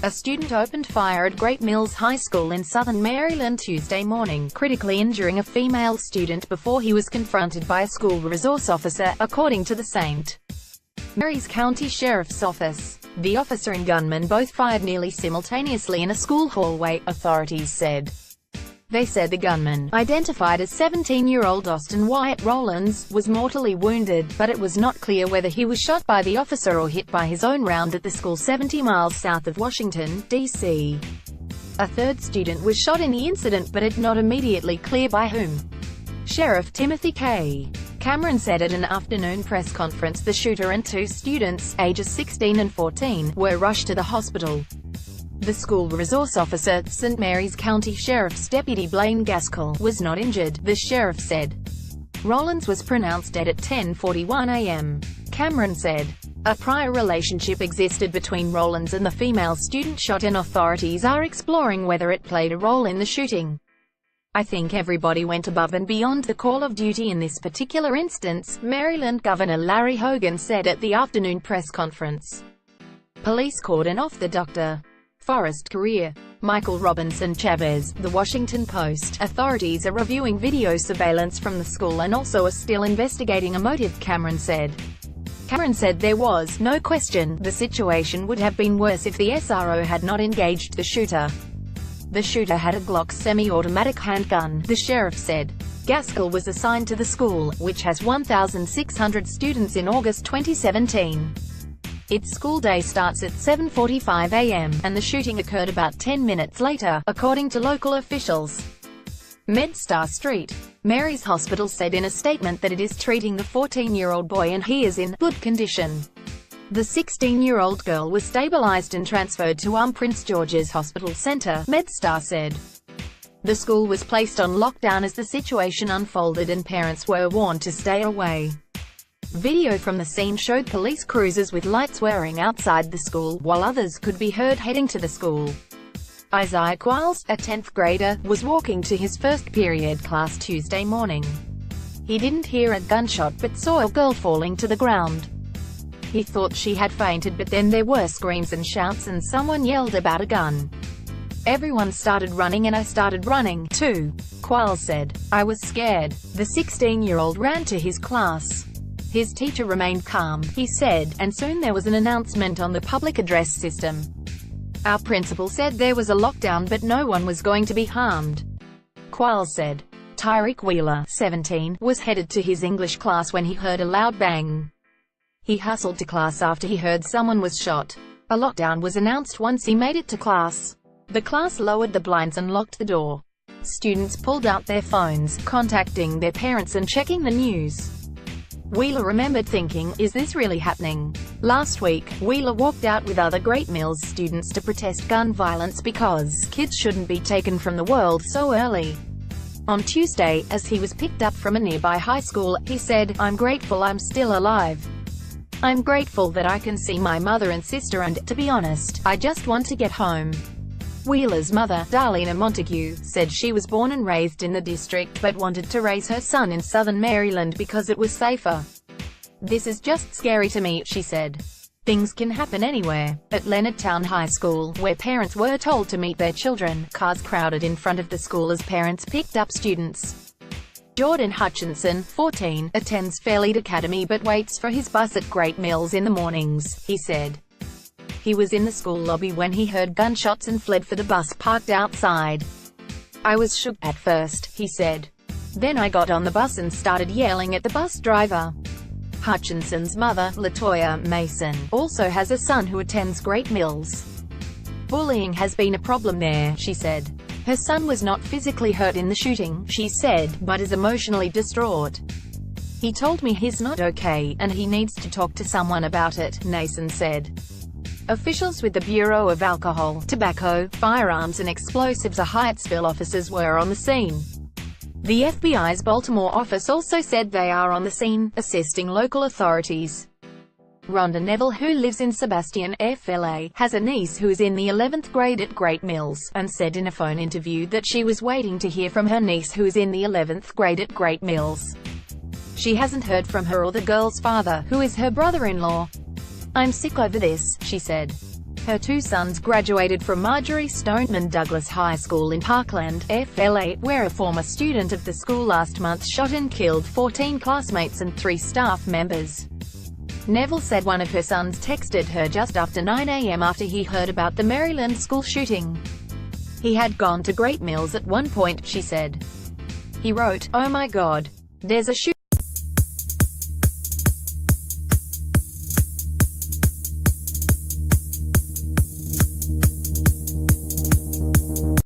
A student opened fire at Great Mills High School in southern Maryland Tuesday morning, critically injuring a female student before he was confronted by a school resource officer, according to the St. Mary's County Sheriff's Office. The officer and gunman both fired nearly simultaneously in a school hallway, authorities said. They said the gunman, identified as 17-year-old Austin Wyatt Rollins, was mortally wounded, but it was not clear whether he was shot by the officer or hit by his own round at the school 70 miles south of Washington, D.C. A third student was shot in the incident, but it not immediately clear by whom. Sheriff Timothy K. Cameron said at an afternoon press conference the shooter and two students, ages 16 and 14, were rushed to the hospital. The school resource officer, St. Mary's County Sheriff's Deputy Blaine Gaskell, was not injured, the sheriff said. Rollins was pronounced dead at 10:41 a.m. Cameron said. A prior relationship existed between Rollins and the female student shot, and authorities are exploring whether it played a role in the shooting. I think everybody went above and beyond the call of duty in this particular instance, Maryland Governor Larry Hogan said at the afternoon press conference. Police cordoned off the Dr. Forrest career. Michael Robinson Chavez, The Washington Post. Authorities are reviewing video surveillance from the school and also are still investigating a motive, Cameron said. Cameron said there was no question the situation would have been worse if the SRO had not engaged the shooter. The shooter had a Glock semi-automatic handgun, the sheriff said. Gaskell was assigned to the school, which has 1,600 students, in August 2017. Its school day starts at 7:45 a.m., and the shooting occurred about 10 minutes later, according to local officials. MedStar St. Mary's Hospital said in a statement that it is treating the 14-year-old boy and he is in good condition. The 16-year-old girl was stabilized and transferred to Prince George's Hospital Center, MedStar said. The school was placed on lockdown as the situation unfolded and parents were warned to stay away. Video from the scene showed police cruisers with lights whirring outside the school, while others could be heard heading to the school. Isaiah Quiles, a 10th grader, was walking to his first period class Tuesday morning. He didn't hear a gunshot but saw a girl falling to the ground. He thought she had fainted, but then there were screams and shouts and someone yelled about a gun. Everyone started running and I started running, too, Quiles said. I was scared. The 16-year-old ran to his class. His teacher remained calm, he said, and soon there was an announcement on the public address system. Our principal said there was a lockdown but no one was going to be harmed, Quiles said. Tyreek Wheeler, 17, was headed to his English class when he heard a loud bang. He hustled to class after he heard someone was shot. A lockdown was announced once he made it to class. The class lowered the blinds and locked the door. Students pulled out their phones, contacting their parents and checking the news. Wheeler remembered thinking, is this really happening? Last week, Wheeler walked out with other Great Mills students to protest gun violence because kids shouldn't be taken from the world so early. On Tuesday, as he was picked up from a nearby high school, he said, I'm grateful I'm still alive. I'm grateful that I can see my mother and sister and, to be honest, I just want to get home. Wheeler's mother, Darlena Montague, said she was born and raised in the district but wanted to raise her son in southern Maryland because it was safer. This is just scary to me, she said. Things can happen anywhere. At Leonardtown High School, where parents were told to meet their children, cars crowded in front of the school as parents picked up students. Jordan Hutchinson, 14, attends Fairlead Academy but waits for his bus at Great Mills in the mornings, he said. He was in the school lobby when he heard gunshots and fled for the bus parked outside. I was shook at first, he said. Then I got on the bus and started yelling at the bus driver. Hutchinson's mother, Latoya Mason, also has a son who attends Great Mills. Bullying has been a problem there, she said. Her son was not physically hurt in the shooting, she said, but is emotionally distraught. He told me he's not okay, and he needs to talk to someone about it, Mason said. Officials with the Bureau of Alcohol, Tobacco, Firearms and Explosives Hyattsville officers were on the scene. The FBI's Baltimore office also said they are on the scene, assisting local authorities. Rhonda Neville, who lives in Sebastian, FLA, has a niece who is in the 11th grade at Great Mills, and said in a phone interview that she was waiting to hear from her niece who is in the 11th grade at Great Mills. She hasn't heard from her or the girl's father, who is her brother-in-law. I'm sick over this, she said. Her two sons graduated from Marjorie Stoneman Douglas High School in Parkland, FLA, where a former student of the school last month shot and killed 14 classmates and 3 staff members. Neville said one of her sons texted her just after 9 a.m. after he heard about the Maryland school shooting. He had gone to Great Mills at one point, she said. He wrote, "Oh my God. There's a shooting.